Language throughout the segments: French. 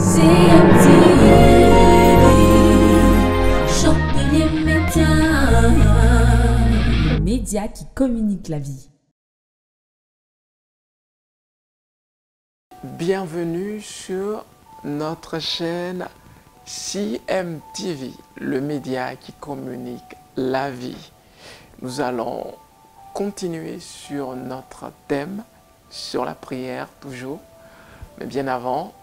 Le média qui communique la vie. Bienvenue sur notre chaîne CMTV, le média qui communique la vie. Nous allons continuer sur notre thème, sur la prière toujours. Mais bien avant,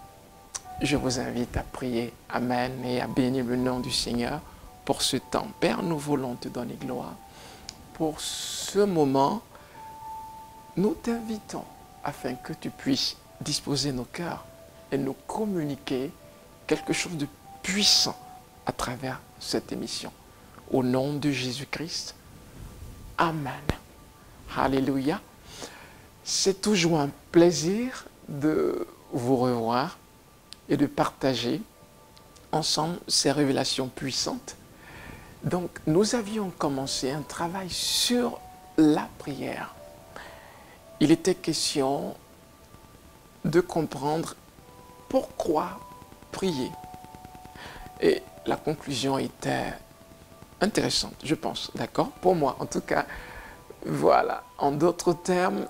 je vous invite à prier Amen et à bénir le nom du Seigneur pour ce temps. Père, nous voulons te donner gloire. Pour ce moment, nous t'invitons afin que tu puisses disposer nos cœurs et nous communiquer quelque chose de puissant à travers cette émission. Au nom de Jésus-Christ, Amen. Alléluia. C'est toujours un plaisir de vous revoir et de partager ensemble ces révélations puissantes. Donc, nous avions commencé un travail sur la prière. Il était question de comprendre pourquoi prier. Et la conclusion était intéressante, je pense, d'accord? Pour moi, en tout cas, voilà. En d'autres termes,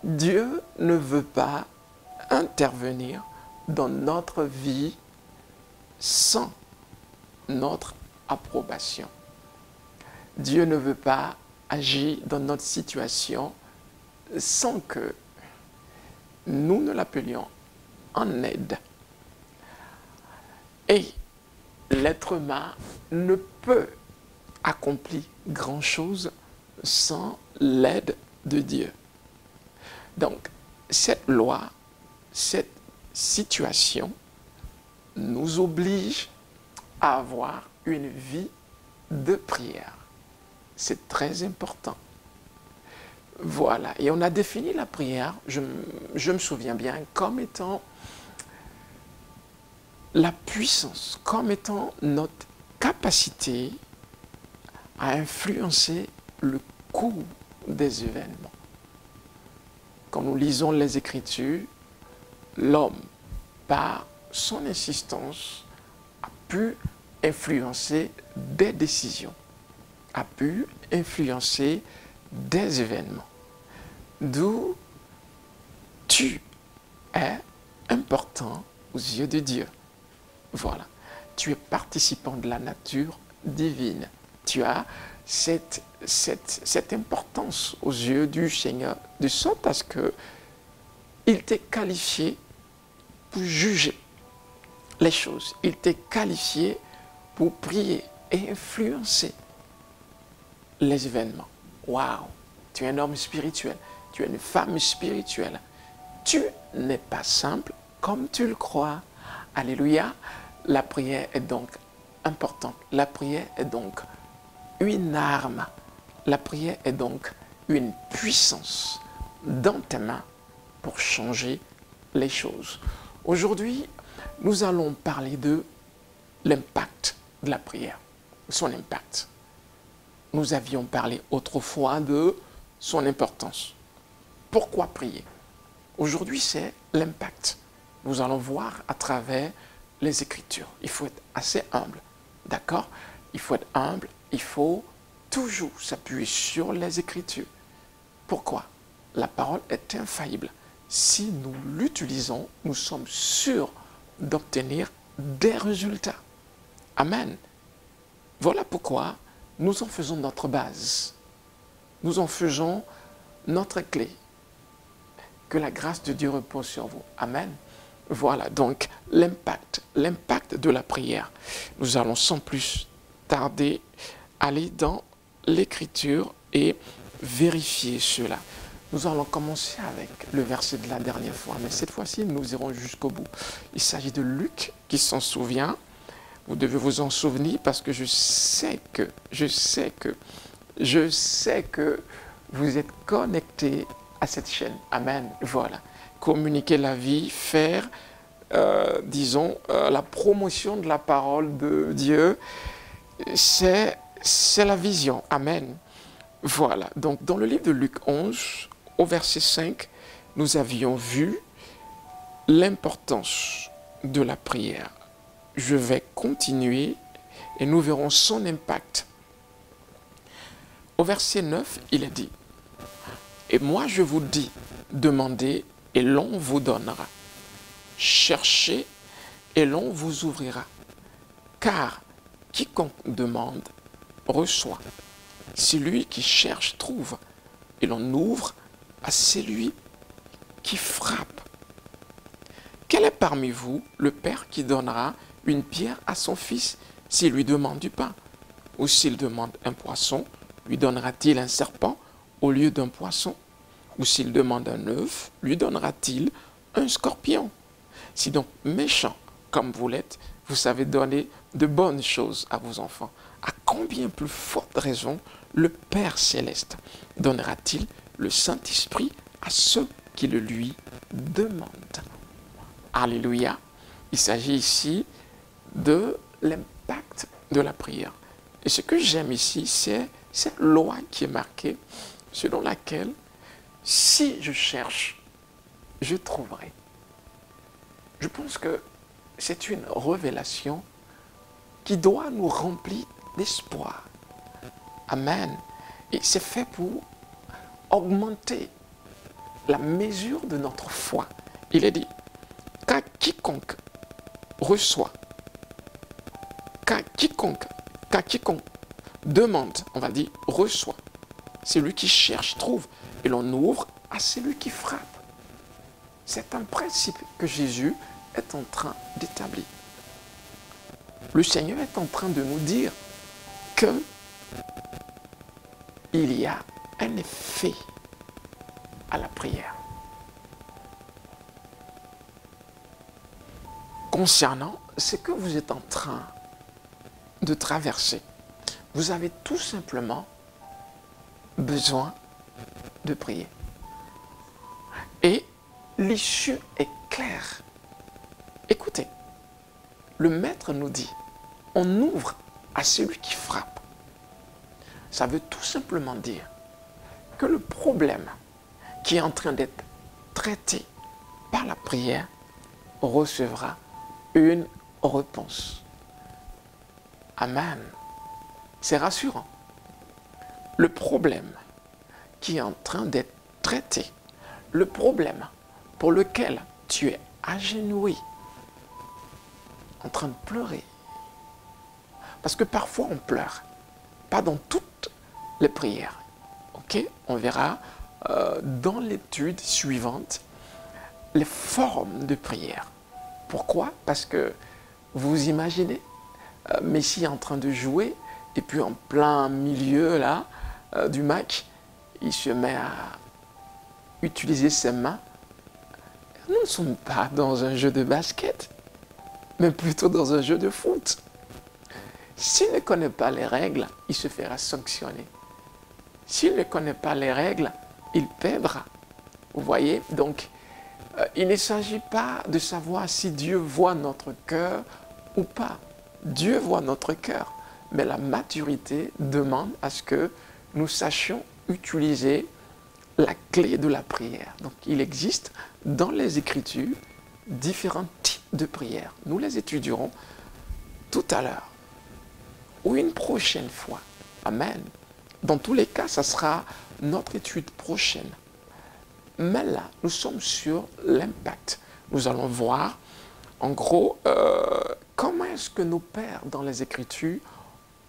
Dieu ne veut pas intervenir dans notre vie sans notre approbation. Dieu ne veut pas agir dans notre situation sans que nous ne l'appelions en aide. Et l'être humain ne peut accomplir grand-chose sans l'aide de Dieu. Donc, cette loi, cette situation nous oblige à avoir une vie de prière. C'est très important. Voilà. Et on a défini la prière, je me souviens bien, comme étant la puissance, comme étant notre capacité à influencer le cours des événements. Quand nous lisons les Écritures, l'homme, par son insistance, a pu influencer des décisions, a pu influencer des événements. D'où tu es important aux yeux de Dieu. Voilà. Tu es participant de la nature divine. Tu as cette importance aux yeux du Seigneur, de sorte à ce qu'il t'est qualifié pour juger les choses. Il t'est qualifié pour prier et influencer les événements. Waouh! Tu es un homme spirituel, tu es une femme spirituelle. Tu n'es pas simple comme tu le crois. Alléluia! La prière est donc importante. La prière est donc une arme. La prière est donc une puissance dans tes mains pour changer les choses. Aujourd'hui, nous allons parler de l'impact de la prière, son impact. Nous avions parlé autrefois de son importance. Pourquoi prier? Aujourd'hui, c'est l'impact. Nous allons voir à travers les Écritures. Il faut être assez humble, d'accord? Il faut être humble, il faut toujours s'appuyer sur les Écritures. Pourquoi? La parole est infaillible. Si nous l'utilisons, nous sommes sûrs d'obtenir des résultats. Amen. Voilà pourquoi nous en faisons notre base. Nous en faisons notre clé. Que la grâce de Dieu repose sur vous. Amen. Voilà, donc l'impact de la prière. Nous allons sans plus tarder aller dans l'Écriture et vérifier cela. Nous allons commencer avec le verset de la dernière fois, mais cette fois-ci, nous irons jusqu'au bout. Il s'agit de Luc qui s'en souvient. Vous devez vous en souvenir parce que je sais que vous êtes connectés à cette chaîne. Amen. Voilà. Communiquer la vie, faire, disons, la promotion de la parole de Dieu, c'est la vision. Amen. Voilà. Donc, dans le livre de Luc 11, au verset 5, nous avions vu l'importance de la prière. Je vais continuer et nous verrons son impact. Au verset 9, il est dit, « Et moi je vous dis, demandez et l'on vous donnera. Cherchez et l'on vous ouvrira. Car quiconque demande, reçoit. Celui qui cherche, trouve. Et l'on ouvre à celui qui frappe. Quel est parmi vous le père qui donnera une pierre à son fils s'il lui demande du pain? Ou s'il demande un poisson, lui donnera-t-il un serpent au lieu d'un poisson? Ou s'il demande un œuf, lui donnera-t-il un scorpion? Si donc méchant comme vous l'êtes, vous savez donner de bonnes choses à vos enfants, à combien plus forte raison le Père céleste donnera-t-il le Saint-Esprit à ceux qui le lui demandent? Alléluia. Il s'agit ici de l'impact de la prière. Et ce que j'aime ici, c'est cette loi qui est marquée, selon laquelle, si je cherche, je trouverai. Je pense que c'est une révélation qui doit nous remplir d'espoir. Amen. Et c'est fait pour augmenter la mesure de notre foi. Il est dit, qu'à quiconque reçoit, qu'à quiconque demande, on va dire, reçoit. Celui qui cherche, trouve. Et l'on ouvre à celui qui frappe. C'est un principe que Jésus est en train d'établir. Le Seigneur est en train de nous dire que il y a un effet à la prière. Concernant ce que vous êtes en train de traverser, vous avez tout simplement besoin de prier. Et l'issue est claire. Écoutez, le Maître nous dit, on ouvre à celui qui frappe. Ça veut tout simplement dire que le problème qui est en train d'être traité par la prière recevra une réponse. Amen. C'est rassurant. Le problème qui est en train d'être traité, le problème pour lequel tu es agenouillé, en train de pleurer. Parce que parfois on pleure, pas dans toutes les prières. Ok, on verra dans l'étude suivante les formes de prière. Pourquoi? Parce que vous imaginez Messi en train de jouer et puis en plein milieu là du match, il se met à utiliser ses mains. Nous ne sommes pas dans un jeu de basket, mais plutôt dans un jeu de foot. S'il ne connaît pas les règles, il se fera sanctionner. S'il ne connaît pas les règles, il perdra. Vous voyez, donc, il ne s'agit pas de savoir si Dieu voit notre cœur ou pas. Dieu voit notre cœur, mais la maturité demande à ce que nous sachions utiliser la clé de la prière. Donc, il existe dans les Écritures différents types de prières. Nous les étudierons tout à l'heure ou une prochaine fois. Amen. Dans tous les cas, ça sera notre étude prochaine. Mais là, nous sommes sur l'impact. Nous allons voir, en gros, comment est-ce que nos pères dans les Écritures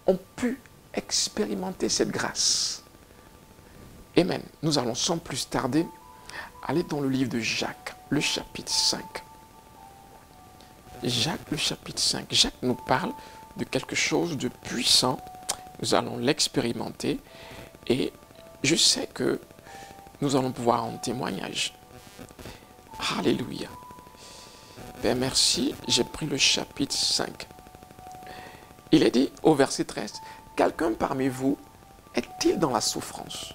ont pu expérimenter cette grâce. Amen. Nous allons sans plus tarder aller dans le livre de Jacques, le chapitre 5. Jacques, le chapitre 5. Jacques nous parle de quelque chose de puissant. Nous allons l'expérimenter et je sais que nous allons pouvoir en témoignage. Alléluia. Père, merci, j'ai pris le chapitre 5. Il est dit au verset 13, « Quelqu'un parmi vous est-il dans la souffrance?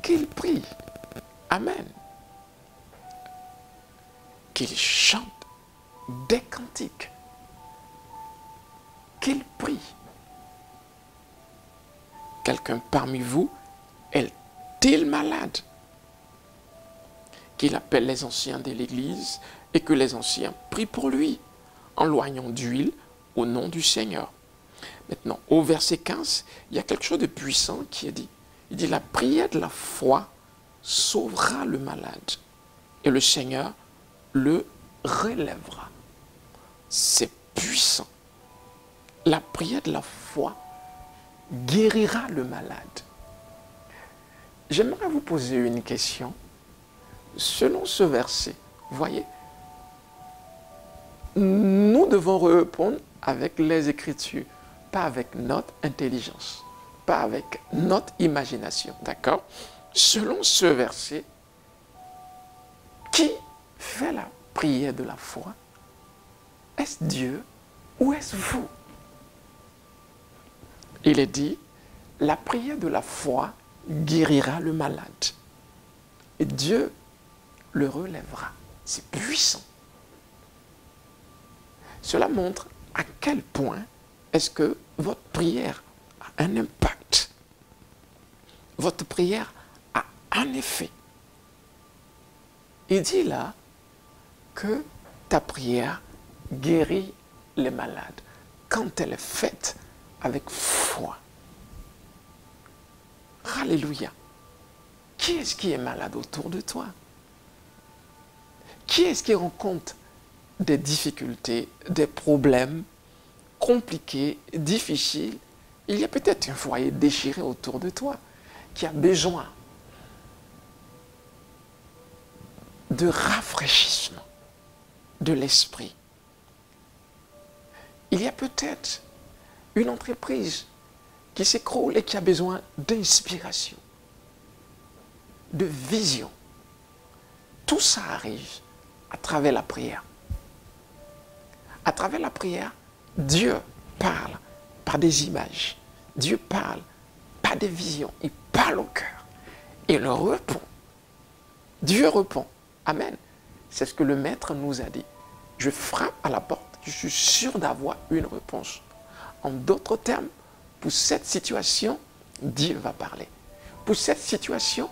Qu'il prie. Amen. Qu'il chante des cantiques. Qu'il prie. Quelqu'un parmi vous est-il malade? qu'il appelle les anciens de l'Église et que les anciens prient pour lui en loignant d'huile au nom du Seigneur. Maintenant, au verset 15, il y a quelque chose de puissant qui est dit. Il dit, la prière de la foi sauvera le malade et le Seigneur le relèvera. C'est puissant. La prière de la foi guérira le malade. J'aimerais vous poser une question. Selon ce verset, voyez, nous devons répondre avec les Écritures, pas avec notre intelligence, pas avec notre imagination, d'accord? Selon ce verset, qui fait la prière de la foi? Est-ce Dieu ou est-ce vous? Il est dit, la prière de la foi guérira le malade. Et Dieu le relèvera. C'est puissant. Cela montre à quel point est-ce que votre prière a un impact. Votre prière a un effet. Il dit là que ta prière guérit les malades quand elle est faite avec foi. Alléluia. Qui est-ce qui est malade autour de toi? Qui est-ce qui rencontre des difficultés, des problèmes compliqués, difficiles? Il y a peut-être un foyer déchiré autour de toi qui a besoin de rafraîchissement de l'esprit. Il y a peut-être une entreprise qui s'écroule et qui a besoin d'inspiration, de vision. Tout ça arrive à travers la prière. À travers la prière, Dieu parle par des images. Dieu parle par des visions. Il parle au cœur. Il répond. Dieu répond. Amen. C'est ce que le Maître nous a dit. Je frappe à la porte. Je suis sûr d'avoir une réponse. En d'autres termes, pour cette situation, Dieu va parler. Pour cette situation,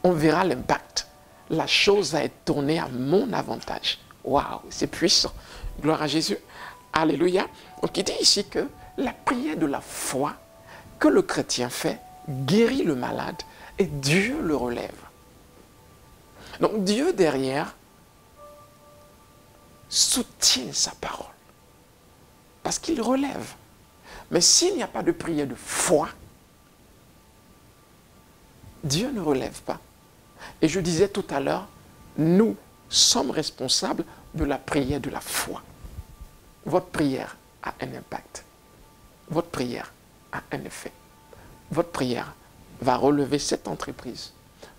on verra l'impact. La chose va être tournée à mon avantage. Waouh, c'est puissant. Gloire à Jésus. Alléluia. Donc il dit ici que la prière de la foi que le chrétien fait guérit le malade et Dieu le relève. Donc Dieu derrière soutient sa parole parce qu'il relève. Mais s'il n'y a pas de prière de foi, Dieu ne relève pas. Et je disais tout à l'heure, nous sommes responsables de la prière de la foi. Votre prière a un impact. Votre prière a un effet. Votre prière va relever cette entreprise.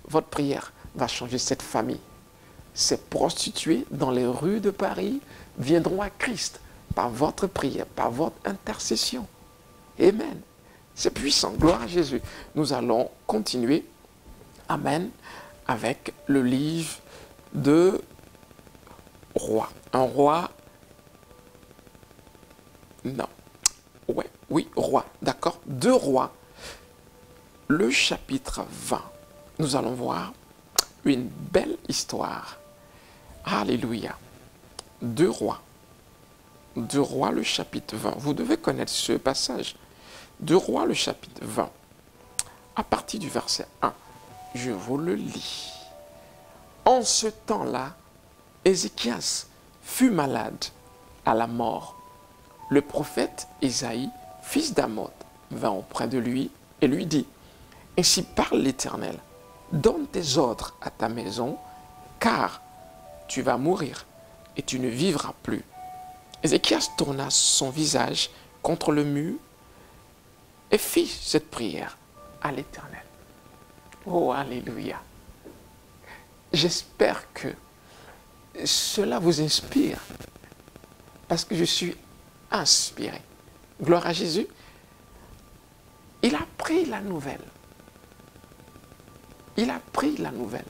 Votre prière va changer cette famille. Ces prostituées dans les rues de Paris viendront à Christ par votre prière, par votre intercession. Amen. C'est puissant. Gloire à Jésus. Nous allons continuer. Amen. Avec le livre de Rois. Un roi. Non. Ouais, oui, roi. D'accord. Deux rois. Le chapitre 20. Nous allons voir une belle histoire. Alléluia. Deux rois. Deux rois, le chapitre 20. Vous devez connaître ce passage. Deux rois, le chapitre 20. À partir du verset 1. Je vous le lis. En ce temps-là, Ézéchias fut malade à la mort. Le prophète Isaïe, fils d'Amoz, vint auprès de lui et lui dit, « Ainsi parle l'Éternel, donne tes ordres à ta maison, car tu vas mourir et tu ne vivras plus. » Ézéchias tourna son visage contre le mur et fit cette prière à l'Éternel. Oh, alléluia. J'espère que cela vous inspire parce que je suis inspiré. Gloire à Jésus. Il a pris la nouvelle. Il a pris la nouvelle.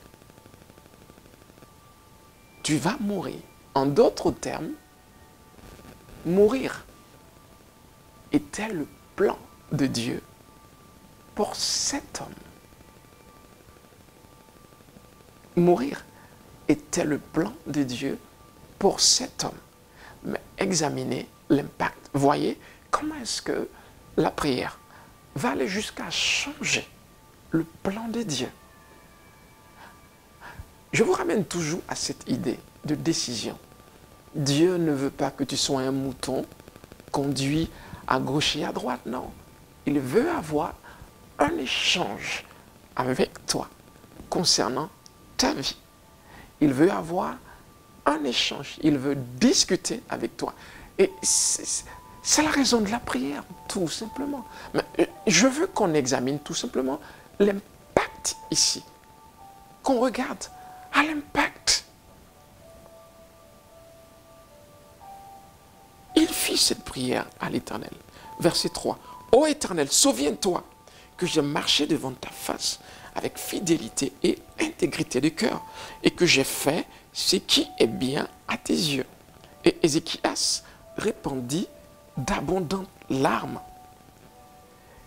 Tu vas mourir. En d'autres termes, mourir était le plan de Dieu pour cet homme. Mourir était le plan de Dieu pour cet homme. Mais examinez l'impact. Voyez comment est-ce que la prière va aller jusqu'à changer le plan de Dieu. Je vous ramène toujours à cette idée de décision. Dieu ne veut pas que tu sois un mouton conduit à gauche et à droite, non. Il veut avoir un échange avec toi concernant ta vie. Il veut avoir un échange, il veut discuter avec toi. Et c'est la raison de la prière, tout simplement. Mais je veux qu'on examine tout simplement l'impact ici. Qu'on regarde à l'impact. Il fit cette prière à l'Éternel. Verset 3. Ô Éternel, souviens-toi que j'ai marché devant ta face avec fidélité et intégrité de cœur, et que j'ai fait ce qui est bien à tes yeux. Et Ézéchias répandit d'abondantes larmes.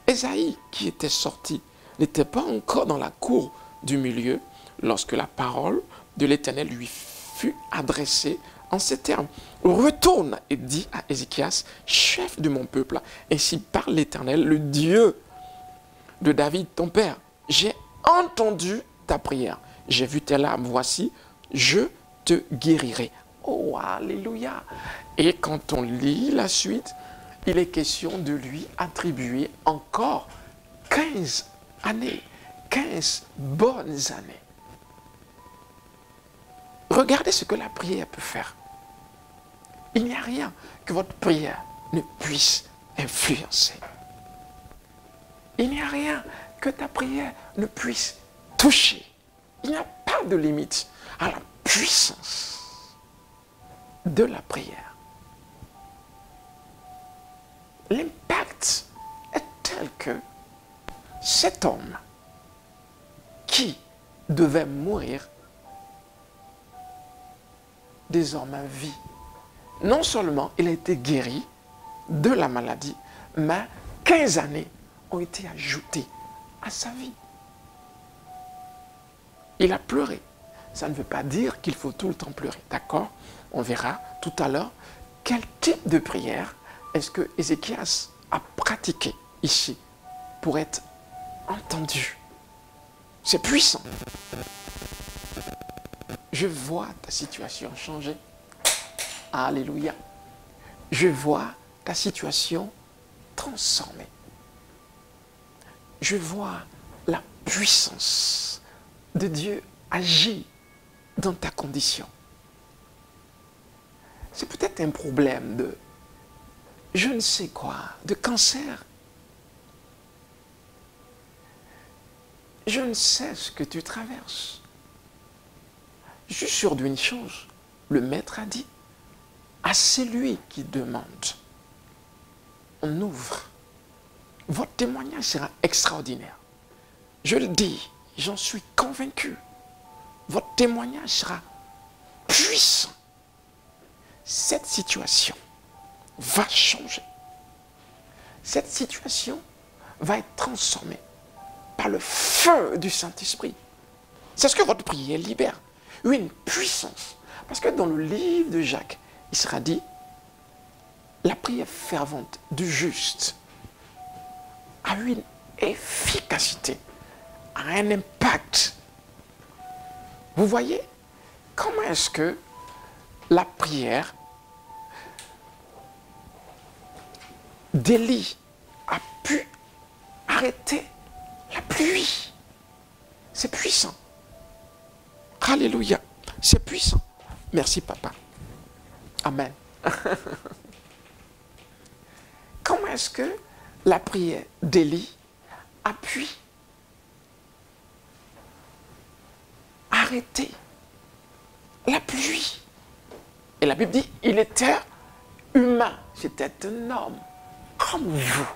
Ésaïe, qui était sorti, n'était pas encore dans la cour du milieu lorsque la parole de l'Éternel lui fut adressée en ces termes. Retourne et dis à Ézéchias, chef de mon peuple, ainsi parle l'Éternel, le Dieu de David, ton père. J'ai entendu ta prière, j'ai vu tes larmes, voici, je te guérirai. Oh, alléluia! Et quand on lit la suite, il est question de lui attribuer encore 15 années, 15 bonnes années. Regardez ce que la prière peut faire. Il n'y a rien que votre prière ne puisse influencer. Il n'y a rien que ta prière ne puisse toucher. Il n'y a pas de limite à la puissance de la prière. L'impact est tel que cet homme qui devait mourir désormais vit. Non seulement il a été guéri de la maladie, mais 15 années ont été ajoutées à sa vie. Il a pleuré. Ça ne veut pas dire qu'il faut tout le temps pleurer, d'accord? On verra tout à l'heure quel type de prière est-ce que Ézéchias a pratiqué ici pour être entendu. C'est puissant. Je vois ta situation changer. Alléluia. Je vois ta situation transformée. Je vois la puissance de Dieu agir dans ta condition. C'est peut-être un problème de je ne sais quoi, de cancer. Je ne sais ce que tu traverses. Je suis sûr d'une chose, le Maître a dit, à celui qui demande, on ouvre. Votre témoignage sera extraordinaire. Je le dis, j'en suis convaincu. Votre témoignage sera puissant. Cette situation va changer. Cette situation va être transformée par le feu du Saint-Esprit. C'est ce que votre prière libère. Une puissance. Parce que dans le livre de Jacques, il sera dit, la prière fervente du juste a une efficacité, a un impact. Vous voyez, comment est-ce que la prière d'Élie a pu arrêter la pluie? C'est puissant. Alléluia. C'est puissant. Merci, papa. Amen. Comment est-ce que la prière d'Élie a pu arrêter la pluie? Et la Bible dit, il était humain. C'était un homme comme vous.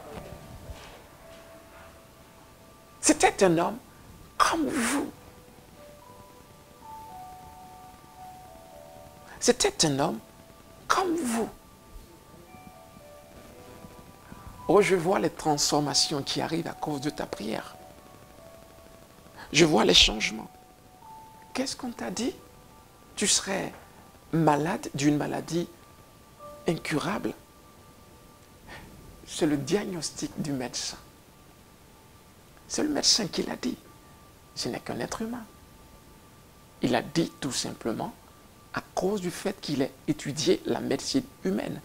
C'était un homme comme vous. C'était un homme comme vous. Oh, je vois les transformations qui arrivent à cause de ta prière. Je vois les changements. Qu'est-ce qu'on t'a dit? tu serais malade d'une maladie incurable. C'est le diagnostic du médecin. C'est le médecin qui l'a dit. Ce n'est qu'un être humain. Il a dit tout simplement à cause du fait qu'il ait étudié la médecine humaine.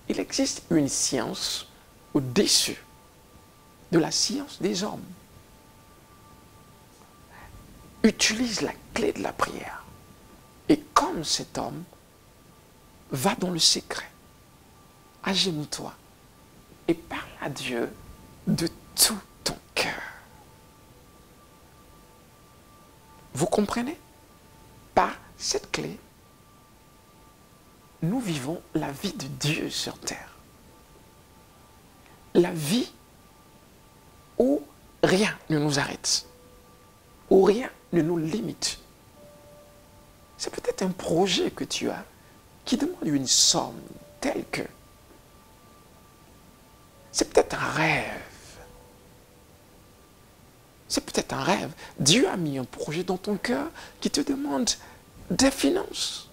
Il existe une science au-dessus de la science des hommes. Utilise la clé de la prière. Et comme cet homme va dans le secret, agenouille-toi et parle à Dieu de tout ton cœur. Vous comprenez? Par cette clé, nous vivons la vie de Dieu sur terre. La vie où rien ne nous arrête, où rien ne nous limite. C'est peut-être un projet que tu as qui demande une somme telle que... C'est peut-être un rêve. C'est peut-être un rêve. Dieu a mis un projet dans ton cœur qui te demande des finances.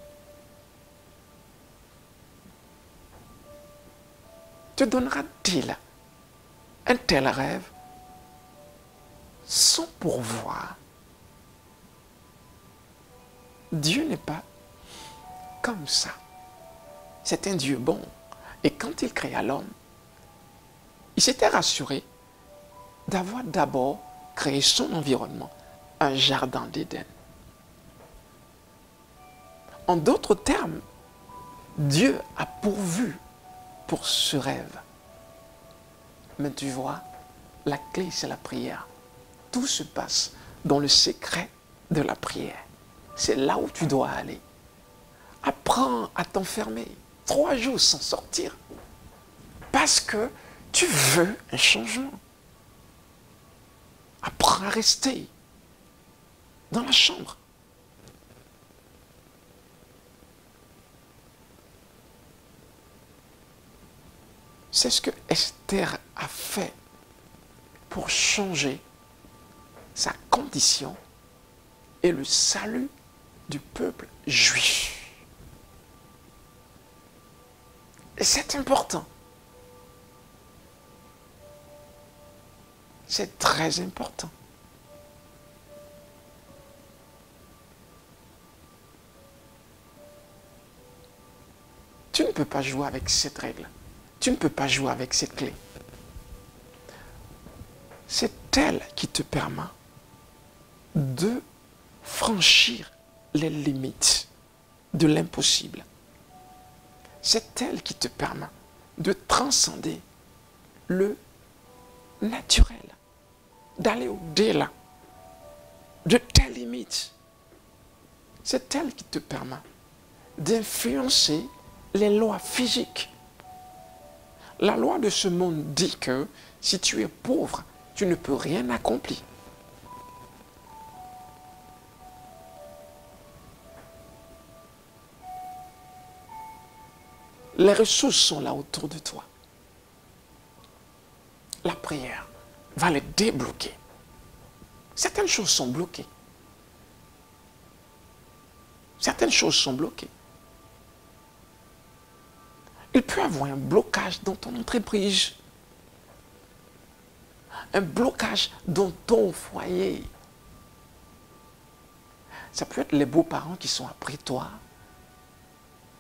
Te donnera-t-il un tel rêve sans pourvoir? Dieu n'est pas comme ça. C'est un Dieu bon. Et quand il créa l'homme, il s'était rassuré d'avoir d'abord créé son environnement, un jardin d'Éden. En d'autres termes, Dieu a pourvu pour ce rêve. Mais tu vois, la clé, c'est la prière. Tout se passe dans le secret de la prière. C'est là où tu dois aller. Apprends à t'enfermer 3 jours sans sortir. Parce que tu veux un changement. Apprends à rester dans la chambre. C'est ce que Esther a fait pour changer sa condition et le salut du peuple juif. Et c'est important. C'est très important. Tu ne peux pas jouer avec cette règle. Tu ne peux pas jouer avec cette clé. C'est elle qui te permet de franchir les limites de l'impossible. C'est elle qui te permet de transcender le naturel, d'aller au-delà de tes limites. C'est elle qui te permet d'influencer les lois physiques. La loi de ce monde dit que si tu es pauvre, tu ne peux rien accomplir. Les ressources sont là autour de toi. La prière va les débloquer. Certaines choses sont bloquées. Certaines choses sont bloquées. Il peut y avoir un blocage dans ton entreprise. Un blocage dans ton foyer. Ça peut être les beaux-parents qui sont après toi.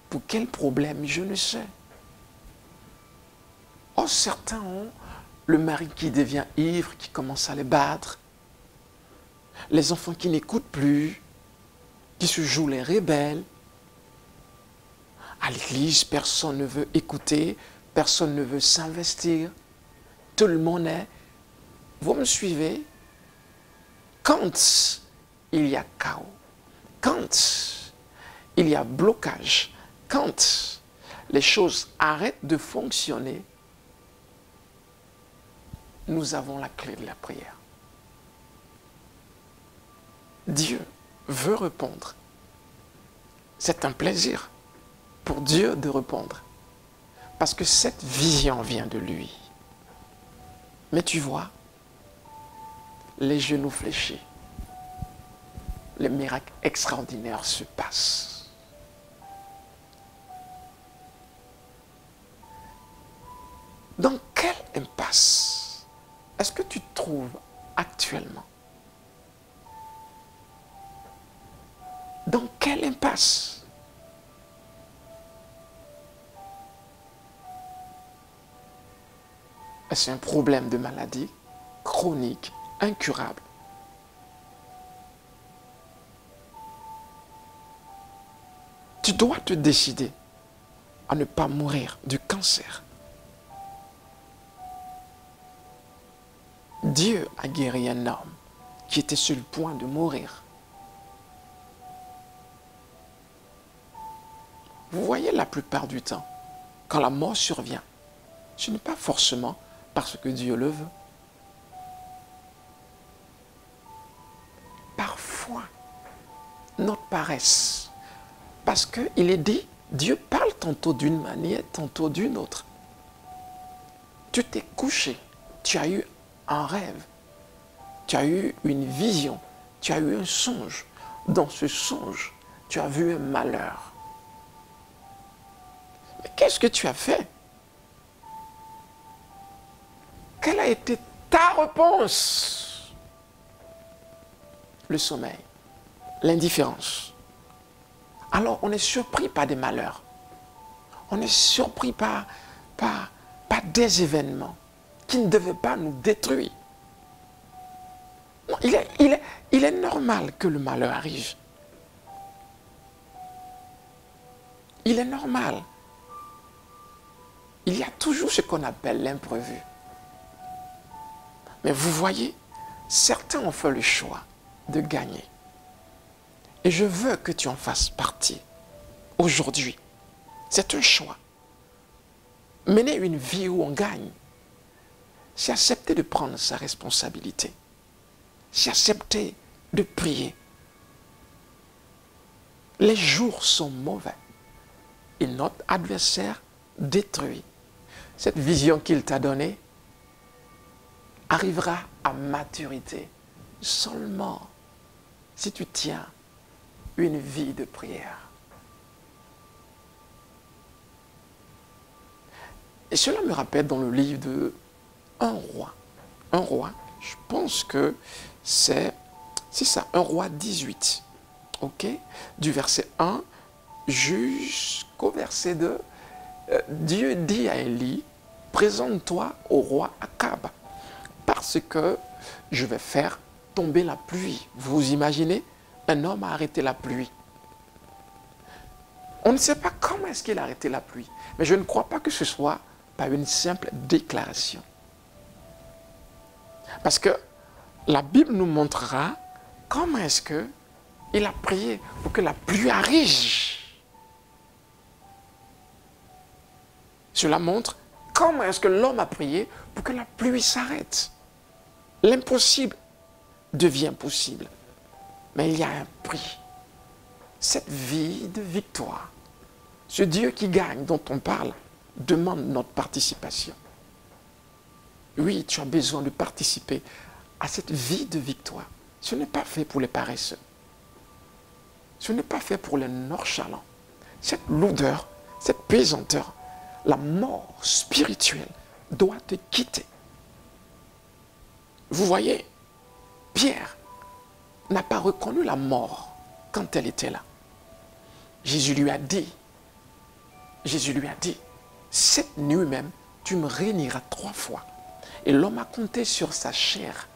Pour quel problème? Je ne sais. Oh, certains ont le mari qui devient ivre, qui commence à les battre. Les enfants qui n'écoutent plus, qui se jouent les rebelles. À l'église, personne ne veut écouter, personne ne veut s'investir. Tout le monde est... Vous me suivez? Quand il y a chaos, quand il y a blocage, quand les choses arrêtent de fonctionner, nous avons la clé de la prière. Dieu veut répondre. C'est un plaisir pour Dieu de répondre. Parce que cette vision vient de lui. Mais tu vois, les genoux fléchis, les miracles extraordinaires se passent. Dans quelle impasse est-ce que tu te trouves actuellement? Dans quelle impasse? Est-ce un problème de maladie chronique, incurable? Tu dois te décider à ne pas mourir du cancer. Dieu a guéri un homme qui était sur le point de mourir. Vous voyez, la plupart du temps, quand la mort survient, ce n'est pas forcément parce que Dieu le veut. Parfois, notre paresse, parce qu'il est dit, Dieu parle tantôt d'une manière, tantôt d'une autre. Tu t'es couché, tu as eu un rêve, tu as eu une vision, tu as eu un songe. Dans ce songe, tu as vu un malheur. Mais qu'est-ce que tu as fait? Quelle a été ta réponse? Le sommeil, l'indifférence. Alors on est surpris par des malheurs. On est surpris par des événements qui ne devaient pas nous détruire. Non, il est normal que le malheur arrive. Il est normal. Il y a toujours ce qu'on appelle l'imprévu. Mais vous voyez, certains ont fait le choix de gagner. Et je veux que tu en fasses partie. Aujourd'hui, c'est un choix. Mener une vie où on gagne, c'est accepter de prendre sa responsabilité. C'est accepter de prier. Les jours sont mauvais et notre adversaire détruit. Cette vision qu'il t'a donnée arrivera à maturité seulement si tu tiens une vie de prière. Et cela me rappelle dans le livre de Un roi. Un roi, je pense que c'est ça, Un roi 18. Ok? Du verset 1 jusqu'au verset 2. Dieu dit à Élie, présente-toi au roi Akab, parce que je vais faire tomber la pluie. Vous imaginez? Un homme a arrêté la pluie. On ne sait pas comment est-ce qu'il a arrêté la pluie, mais je ne crois pas que ce soit par une simple déclaration. Parce que la Bible nous montrera comment est-ce qu'il a prié pour que la pluie arrive. Cela montre comment est-ce que l'homme a prié pour que la pluie s'arrête. L'impossible devient possible. Mais il y a un prix. Cette vie de victoire, ce Dieu qui gagne, dont on parle, demande notre participation. Oui, tu as besoin de participer à cette vie de victoire. Ce n'est pas fait pour les paresseux. Ce n'est pas fait pour les nonchalants. Cette lourdeur, cette pesanteur, la mort spirituelle doit te quitter. Vous voyez, Pierre n'a pas reconnu la mort quand elle était là. Jésus lui a dit, cette nuit même, tu me réuniras 3 fois. Et l'homme a compté sur sa chair.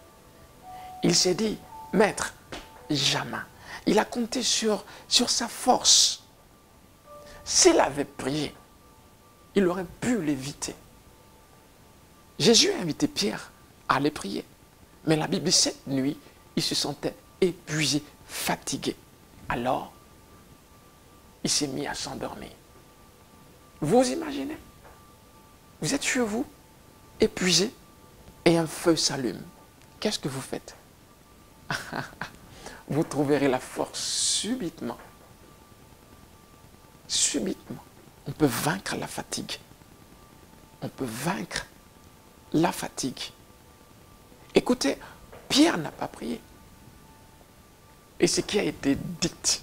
Il s'est dit, maître, jamais. Il a compté sur sa force. S'il avait prié, il aurait pu l'éviter. Jésus a invité Pierre à aller prier. Mais la Bible dit, cette nuit, il se sentait épuisé, fatigué. Alors, il s'est mis à s'endormir. Vous imaginez? Vous êtes chez vous, épuisé, et un feu s'allume. Qu'est-ce que vous faites? Vous trouverez la force subitement. Subitement. On peut vaincre la fatigue. On peut vaincre la fatigue. Écoutez, Pierre n'a pas prié. Et ce qui a été dit,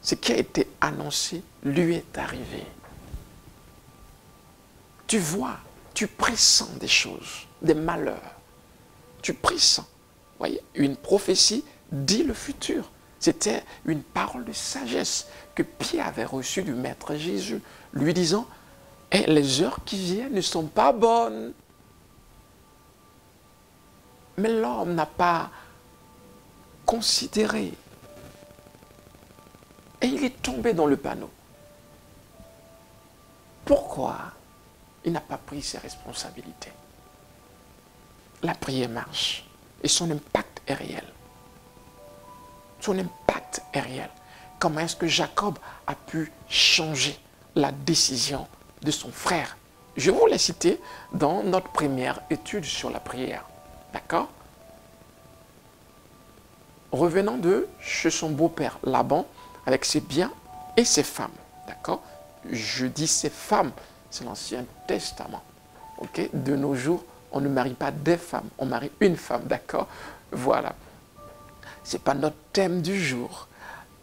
ce qui a été annoncé, lui est arrivé. Tu vois, tu pressens des choses, des malheurs. Tu pressens. Voyez, une prophétie dit le futur. C'était une parole de sagesse que Pierre avait reçue du Maître Jésus, lui disant, eh, les heures qui viennent ne sont pas bonnes. Mais l'homme n'a pas considéré. Et il est tombé dans le panneau. Pourquoi il n'a pas pris ses responsabilités? La prière marche et son impact est réel. Son impact est réel. Comment est-ce que Jacob a pu changer la décision de son frère? Je vous l'ai cité dans notre première étude sur la prière. D'accord? Revenant de chez son beau-père Laban avec ses biens et ses femmes. D'accord? Je dis ses femmes, c'est l'Ancien Testament. Ok? De nos jours, on ne marie pas des femmes, on marie une femme. D'accord? Voilà. Ce n'est pas notre thème du jour.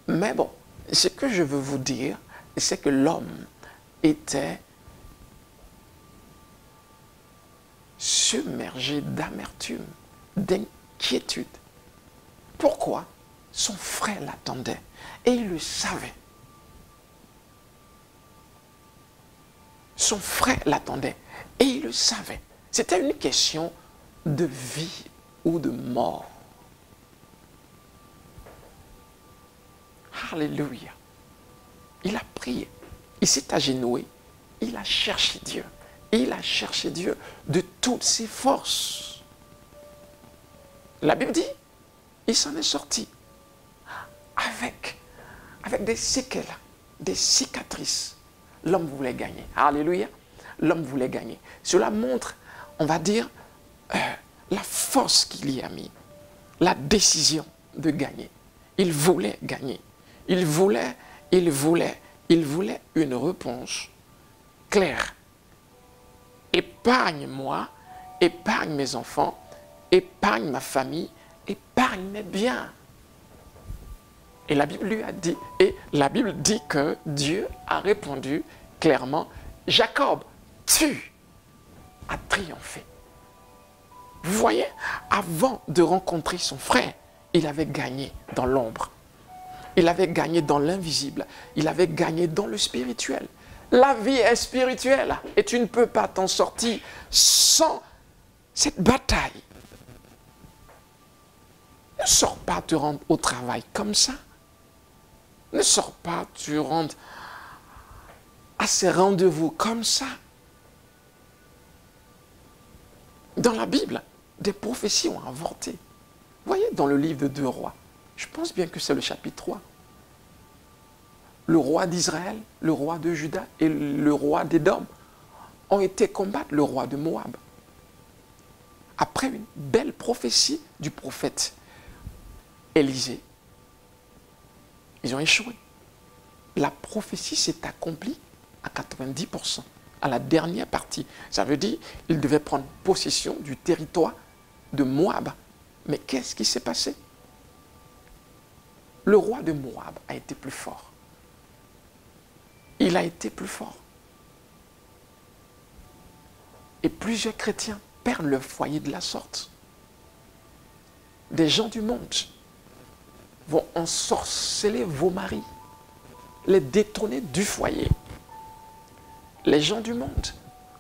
Mais bon, ce que je veux vous dire, c'est que l'homme était submergé d'amertume, d'inquiétude. Pourquoi? Son frère l'attendait et il le savait. Son frère l'attendait et il le savait. C'était une question de vie ou de mort. Alléluia. Il a prié, il s'est agenouillé, il a cherché Dieu. Il a cherché Dieu de toutes ses forces. La Bible dit, il s'en est sorti avec des séquelles, des cicatrices. L'homme voulait gagner. Alléluia. L'homme voulait gagner. Cela montre, on va dire, la force qu'il y a mis, la décision de gagner. Il voulait gagner. Il voulait une réponse claire. Épargne-moi, épargne mes enfants, épargne ma famille, épargne mes biens. Et la Bible lui a dit, et la Bible dit que Dieu a répondu clairement, Jacob, tu as triomphé. Vous voyez, avant de rencontrer son frère, il avait gagné dans l'ombre. Il avait gagné dans l'invisible. Il avait gagné dans le spirituel. La vie est spirituelle et tu ne peux pas t'en sortir sans cette bataille. Ne sors pas te rendre au travail comme ça. Ne sors pas te rendre à ces rendez-vous comme ça. Dans la Bible, des prophéties ont avorté. Vous voyez, dans le livre de 2 Rois, je pense bien que c'est le chapitre 3. Le roi d'Israël, le roi de Juda et le roi d'Édom ont été combattre le roi de Moab. Après une belle prophétie du prophète Élisée, ils ont échoué. La prophétie s'est accomplie à 90%, à la dernière partie. Ça veut dire qu'ils devaient prendre possession du territoire de Moab. Mais qu'est-ce qui s'est passé? Le roi de Moab a été plus fort. Il a été plus fort. Et plusieurs chrétiens perdent leur foyer de la sorte. Des gens du monde vont ensorceler vos maris, les détourner du foyer. Les gens du monde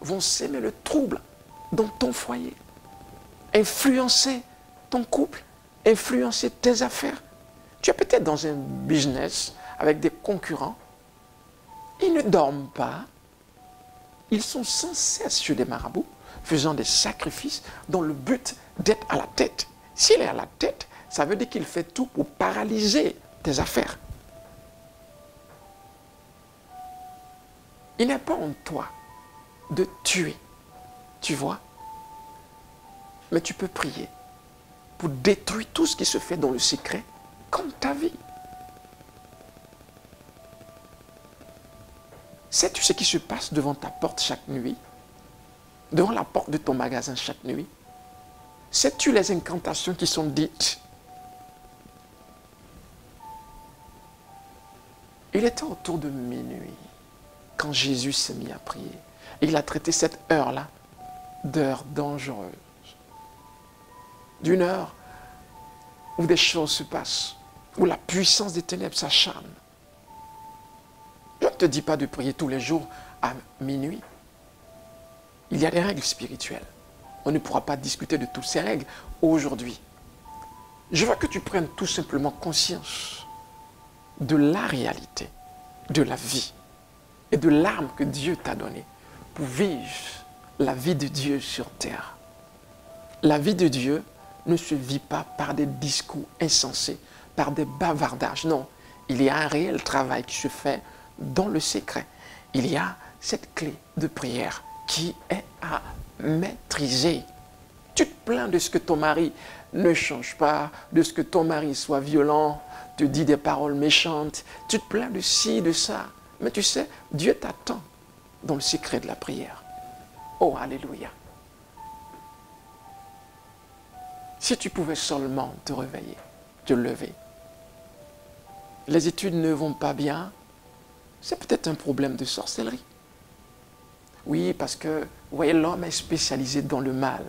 vont s'aimer le trouble dans ton foyer, influencer ton couple, influencer tes affaires. Tu es peut-être dans un business avec des concurrents. Ils ne dorment pas. Ils sont sans cesse chez des marabouts, faisant des sacrifices dans le but d'être à la tête. S'il est à la tête, ça veut dire qu'il fait tout pour paralyser tes affaires. Il n'est pas en toi de tuer, tu vois. Mais tu peux prier pour détruire tout ce qui se fait dans le secret, comme ta vie. Sais-tu ce qui se passe devant ta porte chaque nuit? Devant la porte de ton magasin chaque nuit? Sais-tu les incantations qui sont dites? Il était autour de minuit quand Jésus s'est mis à prier. Et il a traité cette heure-là d'heure dangereuse. D'une heure où des choses se passent, où la puissance des ténèbres s'acharne. Je ne te dis pas de prier tous les jours à minuit. Il y a des règles spirituelles. On ne pourra pas discuter de toutes ces règles aujourd'hui. Je veux que tu prennes tout simplement conscience de la réalité, de la vie et de l'arme que Dieu t'a donnée pour vivre la vie de Dieu sur terre. La vie de Dieu ne se vit pas par des discours insensés, par des bavardages. Non, il y a un réel travail qui se fait dans le secret. Il y a cette clé de prière qui est à maîtriser. Tu te plains de ce que ton mari ne change pas, de ce que ton mari soit violent, te dit des paroles méchantes. Tu te plains de ci, de ça. Mais tu sais, Dieu t'attend dans le secret de la prière. Oh, alléluia. Si tu pouvais seulement te réveiller, te lever. Les études ne vont pas bien, c'est peut-être un problème de sorcellerie. Oui, parce que, vous voyez, l'homme est spécialisé dans le mal.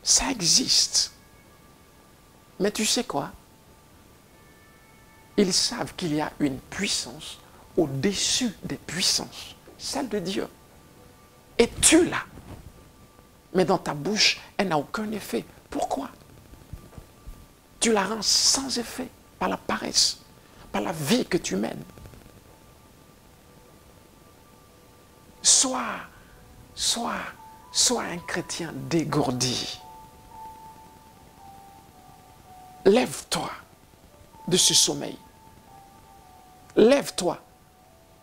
Ça existe. Mais tu sais quoi? Ils savent qu'il y a une puissance au-dessus des puissances, celle de Dieu. Et tu l'as. Mais dans ta bouche, elle n'a aucun effet. Pourquoi? Tu la rends sans effet par la paresse, par la vie que tu mènes. Sois un chrétien dégourdi. Lève-toi de ce sommeil. Lève-toi.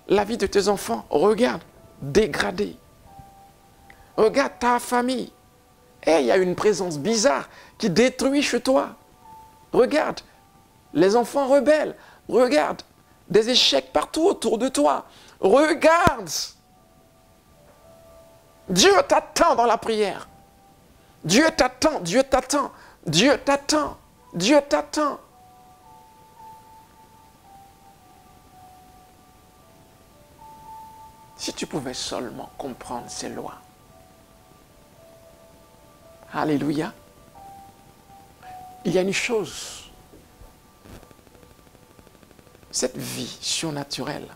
La vie de tes enfants, regarde, dégradée. Regarde ta famille. Et il y a une présence bizarre qui détruit chez toi. Regarde, les enfants rebelles. Regarde, des échecs partout autour de toi. Regarde. Dieu t'attend dans la prière. Dieu t'attend, Dieu t'attend, Dieu t'attend, Dieu t'attend. Si tu pouvais seulement comprendre ces lois. Alléluia. Il y a une chose. Cette vie surnaturelle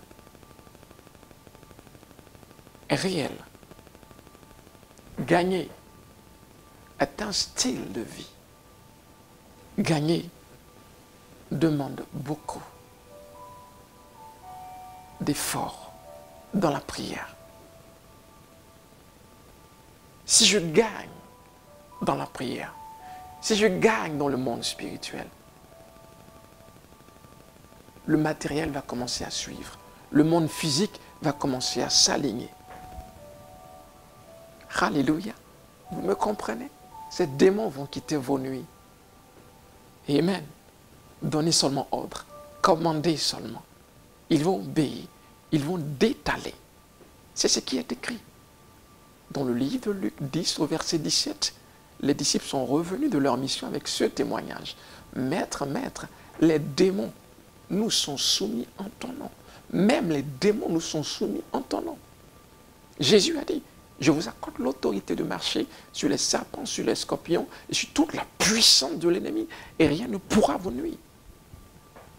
est réelle. Gagner est un style de vie. Gagner demande beaucoup d'efforts dans la prière. Si je gagne dans la prière, si je gagne dans le monde spirituel, le matériel va commencer à suivre. Le monde physique va commencer à s'aligner. Alléluia. Vous me comprenez? Ces démons vont quitter vos nuits. Amen. Donnez seulement ordre. Commandez seulement. Ils vont obéir. Ils vont détaler. C'est ce qui est écrit. Dans le livre de Luc 10 au verset 17, les disciples sont revenus de leur mission avec ce témoignage. Maître, maître, les démons nous sont soumis en ton nom. Même les démons nous sont soumis en ton nom. Jésus a dit, je vous accorde l'autorité de marcher sur les serpents, sur les scorpions et sur toute la puissance de l'ennemi. Et rien ne pourra vous nuire.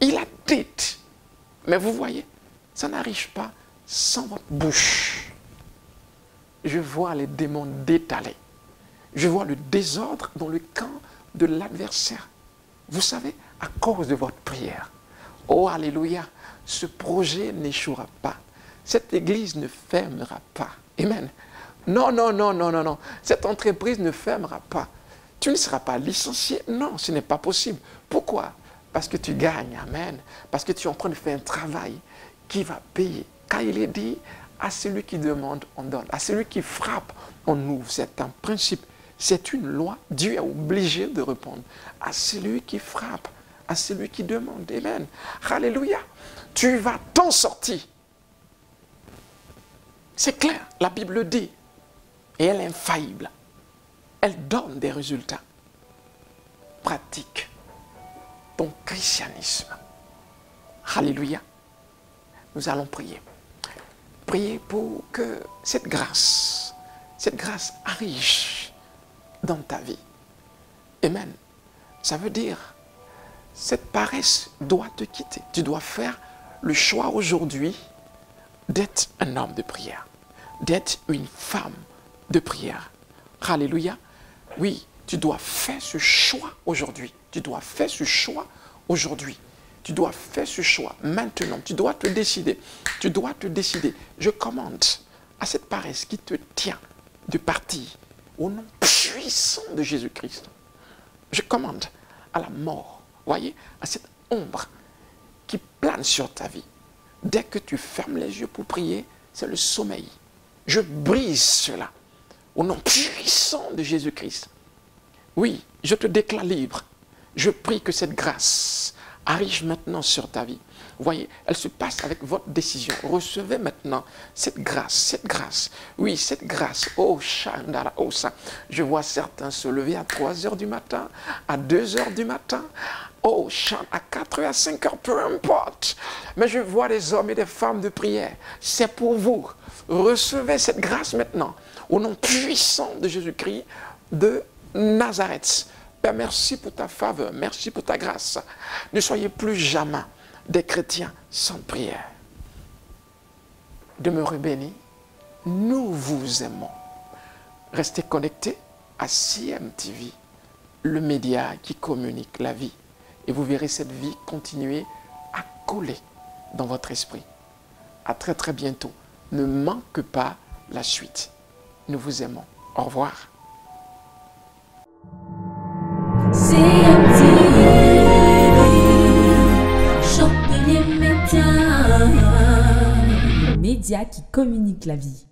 Il a dit. Mais vous voyez, ça n'arrive pas sans votre bouche. Je vois les démons détaler. Je vois le désordre dans le camp de l'adversaire. Vous savez, à cause de votre prière. Oh, alléluia, ce projet n'échouera pas. Cette église ne fermera pas. Amen. Non, non, non, non, non, non. Cette entreprise ne fermera pas. Tu ne seras pas licencié. Non, ce n'est pas possible. Pourquoi? Parce que tu gagnes. Amen. Parce que tu es en train de faire un travail qui va payer. Car il est dit, à celui qui demande, on donne. À celui qui frappe, on ouvre. C'est un principe. C'est une loi. Dieu est obligé de répondre. À celui qui frappe, à celui qui demande. Amen. Alléluia. Tu vas t'en sortir. C'est clair. La Bible dit. Et elle est infaillible. Elle donne des résultats. Pratique ton christianisme. Alléluia. nous allons prier. Prier pour que cette grâce arrive dans ta vie. Amen. Ça veut dire, cette paresse doit te quitter. Tu dois faire le choix aujourd'hui d'être un homme de prière, d'être une femme de prière. Alléluia. Oui, tu dois faire ce choix aujourd'hui. Tu dois faire ce choix aujourd'hui. Tu dois faire ce choix maintenant. Tu dois te décider. Tu dois te décider. Je commande à cette paresse qui te tient de partir au nom puissant de Jésus-Christ. Je commande à la mort, voyez, à cette ombre qui plane sur ta vie. Dès que tu fermes les yeux pour prier, c'est le sommeil. Je brise cela au nom puissant de Jésus-Christ. Oui, je te déclare libre. Je prie que cette grâce arrive maintenant sur ta vie. Voyez, elle se passe avec votre décision. Recevez maintenant cette grâce, cette grâce. Oui, cette grâce. Oh, Chandara, oh ça. Je vois certains se lever à 3 heures du matin, à 2 heures du matin. Oh, chante à 4 heures, à 5 heures, peu importe. Mais je vois des hommes et des femmes de prière. C'est pour vous. Recevez cette grâce maintenant. Au nom puissant de Jésus-Christ de Nazareth. Père, merci pour ta faveur. Merci pour ta grâce. Ne soyez plus jamais des chrétiens sans prière. Demeurez bénis. Nous vous aimons. Restez connectés à CMTV, le média qui communique la vie. Et vous verrez cette vie continuer à coller dans votre esprit. À très très bientôt. Ne manque pas la suite. Nous vous aimons. Au revoir. CMTV, chante les médias, le média qui communique la vie.